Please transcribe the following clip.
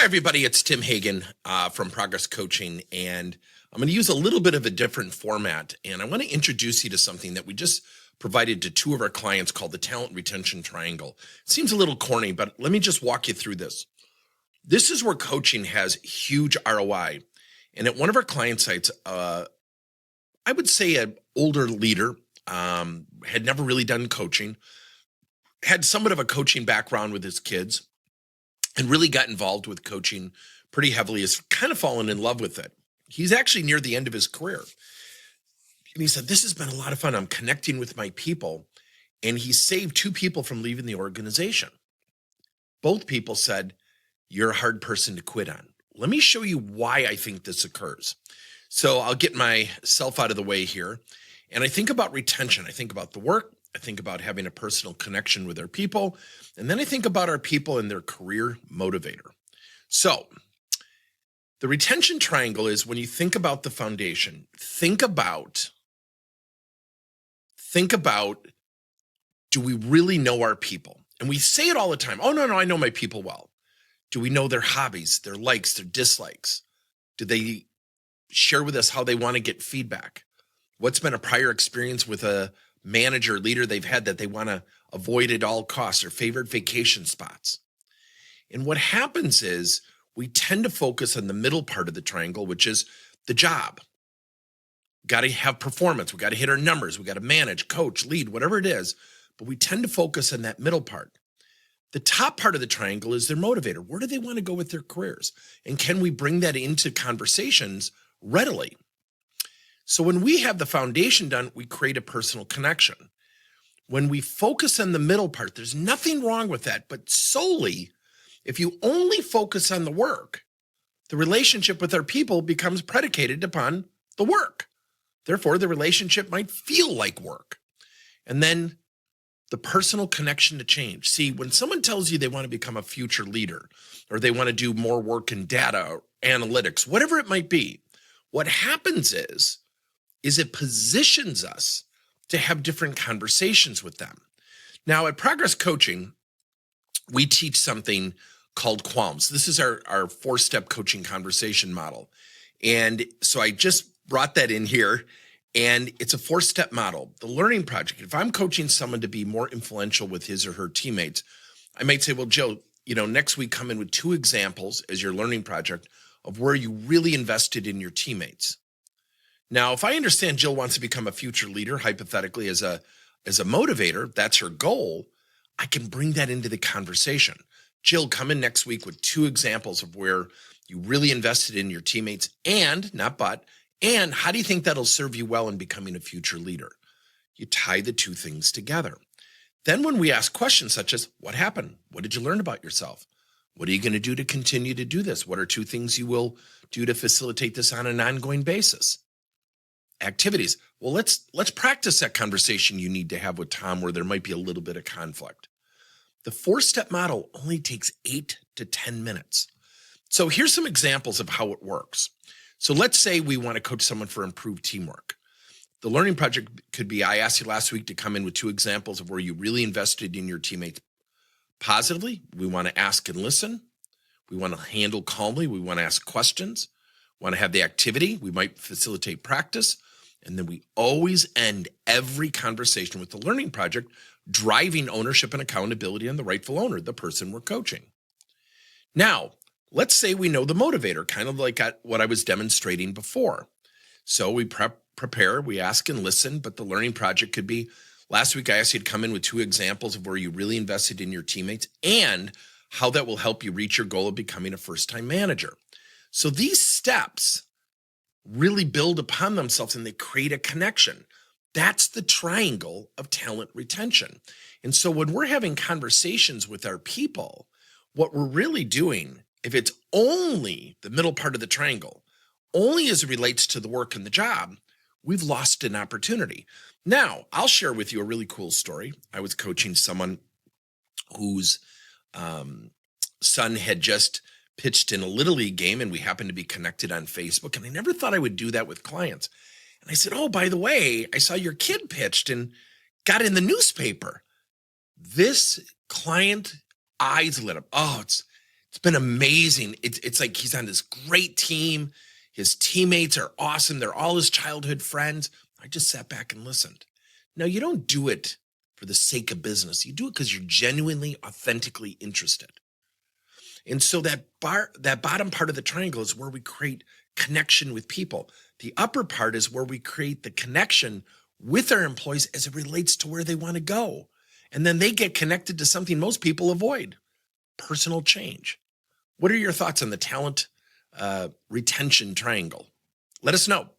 everybody. It's Tim Hagen from Progress Coaching, and I'm going to use a little bit of a different format. And I want to introduce you to something that we just provided to two of our clients called the Talent Retention Triangle. It seems a little corny, but let me just walk you through this. This is where coaching has huge ROI. And at one of our client sites, I would say an older leader had never really done coaching, had somewhat of a coaching background with his kids, and really got involved with coaching pretty heavily, has kind of fallen in love with it. He's actually near the end of his career. And he said, this has been a lot of fun. I'm connecting with my people. And he saved two people from leaving the organization. Both people said, you're a hard person to quit on. Let me show you why I think this occurs. So I'll get myself out of the way here. And I think about retention. I think about the work. I think about having a personal connection with our people. And then I think about our people and their career motivator. So the retention triangle is when you think about the foundation, think about, do we really know our people? And we say it all the time. Oh, no, I know my people well. Do we know their hobbies, their likes, their dislikes? Do they share with us how they want to get feedback? What's been a prior experience with a manager, leader they've had that they want to avoid at all costs, or favorite vacation spots? And what happens is we tend to focus on the middle part of the triangle, which is the job. Got to have performance. We got to hit our numbers. We got to manage, coach, lead, whatever it is. But we tend to focus on that middle part. The top part of the triangle is their motivator. Where do they want to go with their careers? And can we bring that into conversations readily? So when we have the foundation done, we create a personal connection. When we focus on the middle part, there's nothing wrong with that. But solely, if you only focus on the work, the relationship with our people becomes predicated upon the work. Therefore, the relationship might feel like work. And then the personal connection to change. See, when someone tells you they want to become a future leader, or they want to do more work in data or analytics, whatever it might be, what happens is it positions us to have different conversations with them. Now, at Progress Coaching, we teach something called QALMS. This is our four-step coaching conversation model. And so I just brought that in here, and it's a four-step model. The learning project, if I'm coaching someone to be more influential with his or her teammates, I might say, well, Joe, next week come in with 2 examples as your learning project of where you really invested in your teammates. Now, if I understand Jill wants to become a future leader, hypothetically, as a motivator, that's her goal, I can bring that into the conversation. Jill, come in next week with 2 examples of where you really invested in your teammates, and how do you think that'll serve you well in becoming a future leader? You tie the 2 things together. Then when we ask questions such as, what happened? What did you learn about yourself? What are you going to do to continue to do this? What are 2 things you will do to facilitate this on an ongoing basis? Activities. Well, let's practice that conversation you need to have with Tom where there might be a little bit of conflict. The 4-step model only takes 8 to 10 minutes. So here's some examples of how it works. So let's say we want to coach someone for improved teamwork. The learning project could be, I asked you last week to come in with 2 examples of where you really invested in your teammates positively. We want to ask and listen. We want to handle calmly. We want to ask questions. We want to have the activity. We might facilitate practice. And then we always end every conversation with the learning project driving ownership and accountability on the rightful owner, the person we're coaching. Now, let's say we know the motivator, kind of like what I was demonstrating before. So we prepare, we ask and listen, but the learning project could be, last week I asked you to come in with 2 examples of where you really invested in your teammates and how that will help you reach your goal of becoming a first-time manager. So these steps really build upon themselves and they create a connection. That's the triangle of talent retention. And so when we're having conversations with our people, what we're really doing, if it's only the middle part of the triangle, only as it relates to the work and the job, we've lost an opportunity. Now, I'll share with you a really cool story. I was coaching someone whose son had just pitched in a Little League game, and we happened to be connected on Facebook, and I never thought I would do that with clients. And I said, oh, by the way, I saw your kid pitched and got in the newspaper. This client eyes lit up. Oh, it's It's been amazing. It's like he's on this great team. His teammates are awesome. They're all his childhood friends. I just sat back and listened. Now, you don't do it for the sake of business. You do it because you're genuinely, authentically interested. And so that bottom part of the triangle is where we create connection with people. The upper part is where we create the connection with our employees as it relates to where they want to go. And then they get connected to something most people avoid: personal change. What are your thoughts on the talent retention triangle? Let us know.